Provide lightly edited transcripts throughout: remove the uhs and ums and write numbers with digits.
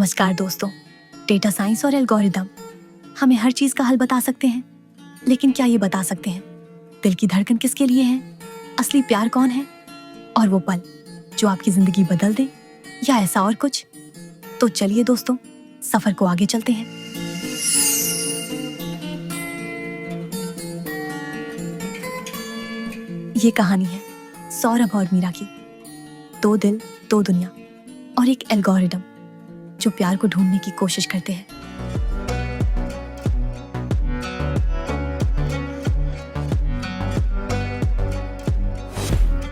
नमस्कार दोस्तों। Data science और एल्गोरिदम हमें हर चीज का हल बता सकते हैं, लेकिन क्या ये बता सकते हैं दिल की धड़कन किसके लिए है, असली प्यार कौन है, और वो पल जो आपकी जिंदगी बदल दे, या ऐसा और कुछ? तो चलिए दोस्तों, सफर को आगे चलते हैं। ये कहानी है सौरभ और मीरा की। दो दिल, दो दुनिया और एक एल्गोरिदम जो प्यार को ढूंढने की कोशिश करते हैं।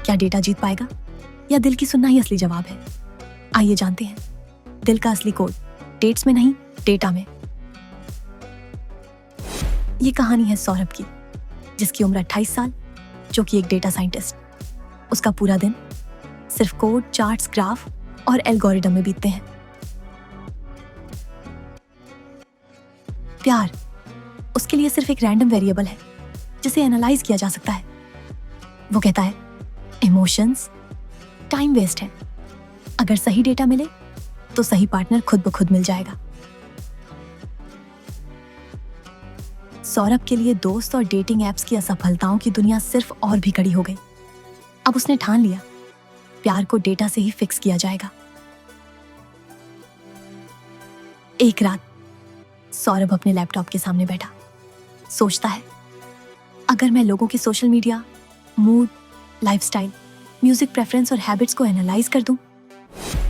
क्या डेटा जीत पाएगा या दिल की सुनना ही असली जवाब है? आइए जानते हैं दिल का असली कोड डेट्स में नहीं, डेटा में। ये कहानी है सौरभ की, जिसकी उम्र 28 साल, जो कि एक डेटा साइंटिस्ट। उसका पूरा दिन सिर्फ कोड, चार्ट्स, ग्राफ और एल्गोरिदम में बीतते हैं। प्यार उसके लिए सिर्फ एक रैंडम वेरिएबल है जिसे एनालाइज किया जा सकता है। वो कहता है इमोशंस टाइम वेस्ट है, अगर सही डेटा मिले तो सही पार्टनर खुद ब खुद मिल जाएगा। सौरभ के लिए दोस्त और डेटिंग एप्स की असफलताओं की दुनिया सिर्फ और भी कड़ी हो गई। अब उसने ठान लिया प्यार को डेटा से ही फिक्स किया जाएगा। एक रात सौरभ अपने लैपटॉप के सामने बैठा, सोचता है अगर मैं लोगों के social media, mood, lifestyle, music preference और हैबिट्स को एनालाइज कर दूं,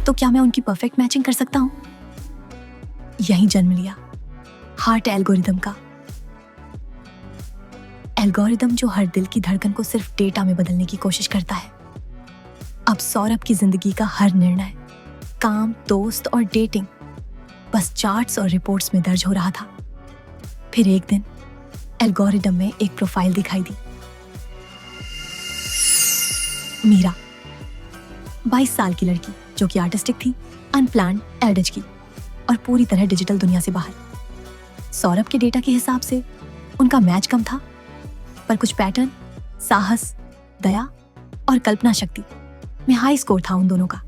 तो क्या मैं उनकी परफेक्ट मैचिंग कर सकता हूं? यही जन्म लिया हार्ट एल्गोरिदम का। एल्गोरिदम जो हर दिल की धड़कन को सिर्फ डेटा में बदलने की कोशिश करता है। अब सौरभ की जिंदगी का हर निर्णय, काम, दोस्त और डेटिंग बस चार्ट्स और रिपोर्ट्स में दर्ज हो रहा था। फिर एक दिन एल्गोरिदम में एक प्रोफाइल दिखाई दी। मीरा, 22 साल की लड़की, जो कि आर्टिस्टिक थी, अनप्लान्ड, एल्डेज की और पूरी तरह डिजिटल दुनिया से बाहर। सौरभ के डेटा के हिसाब से उनका मैच कम था, पर कुछ पैटर्न, साहस, दया और कल्पना शक्ति में हाई स्कोर था उन दोनों का।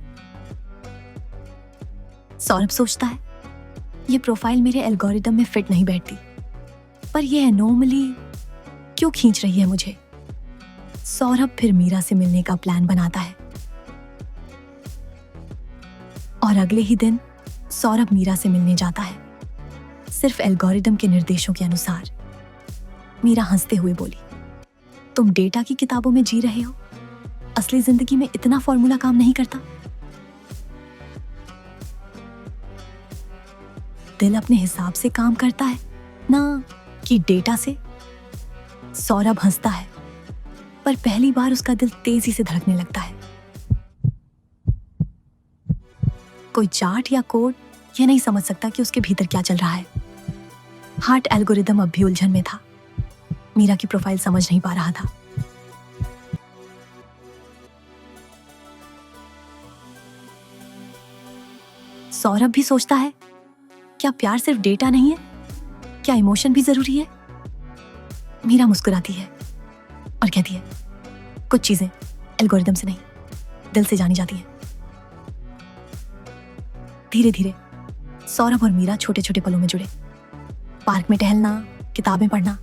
सौरभ सोचता है ये प्रोफाइल मेरे एल्गोरिदम में फिट नहीं बैठती, पर यह एनोमली क्यों खींच रही है मुझे? सौरभ फिर मीरा से मिलने का प्लान बनाता है और अगले ही दिन सौरभ मीरा से मिलने जाता है, सिर्फ एल्गोरिदम के निर्देशों के अनुसार। मीरा हंसते हुए बोली, तुम डेटा की किताबों में जी रहे हो, असली जिंदगी में इतना फॉर्मूला काम नहीं करता। दिल अपने हिसाब से काम करता है ना कि डेटा से। सौरभ हंसता है, पर पहली बार उसका दिल तेजी से धड़कने लगता है। कोई चार्ट या कोड यह नहीं समझ सकता कि उसके भीतर क्या चल रहा है। हार्ट एल्गोरिदम अब भी उलझन में था। मीरा की प्रोफाइल समझ नहीं पा रहा था। सौरभ भी सोचता है, क्या प्यार सिर्फ डेटा नहीं है? क्या इमोशन भी जरूरी है? मीरा मुस्कुराती है और कहती है, कुछ चीजें एल्गोरिदम से नहीं, दिल से जानी जाती हैं। धीरे धीरे सौरभ और मीरा छोटे छोटे पलों में जुड़े। पार्क में टहलना, किताबें पढ़ना,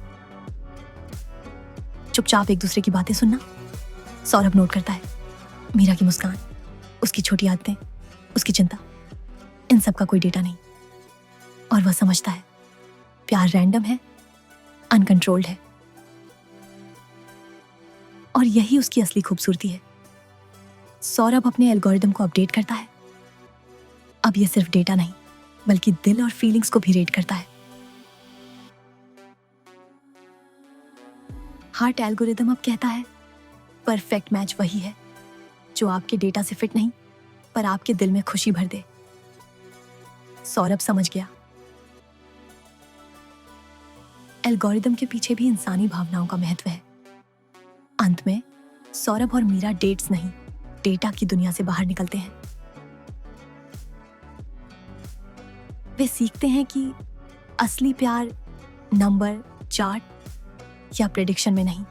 चुपचाप एक दूसरे की बातें सुनना। सौरभ नोट करता है मीरा की मुस्कान, उसकी छोटी आदतें, उसकी चिंता, इन सब का कोई डेटा नहीं। और वह समझता है प्यार रैंडम है, अनकंट्रोल्ड है, और यही उसकी असली खूबसूरती है। सौरभ अपने एल्गोरिदम को अपडेट करता है। अब यह सिर्फ डेटा नहीं, बल्कि दिल और फीलिंग्स को भी रेट करता है। हार्ट एल्गोरिदम अब कहता है परफेक्ट मैच वही है जो आपके डेटा से फिट नहीं, पर आपके दिल में खुशी भर दे। सौरभ समझ गया एल्गोरिदम के पीछे भी इंसानी भावनाओं का महत्व है। अंत में सौरभ और मीरा डेट्स नहीं, डेटा की दुनिया से बाहर निकलते हैं। वे सीखते हैं कि असली प्यार नंबर, चार्ट या प्रेडिक्शन में नहीं,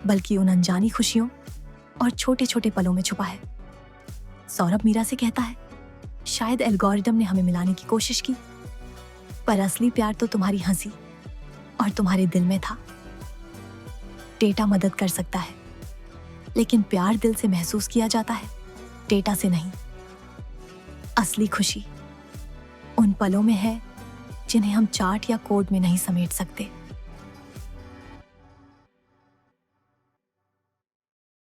बल्कि उन अनजानी खुशियों और छोटे छोटे पलों में छुपा है। सौरभ मीरा से कहता है, शायद एल्गोरिदम ने हमें मिलाने की कोशिश की, पर असली प्यार तो तुम्हारी हंसी और तुम्हारे दिल में था। डेटा मदद कर सकता है, लेकिन प्यार दिल से महसूस किया जाता है, डेटा से नहीं। असली खुशी उन पलों में है जिन्हें हम चार्ट या कोड में नहीं समेट सकते।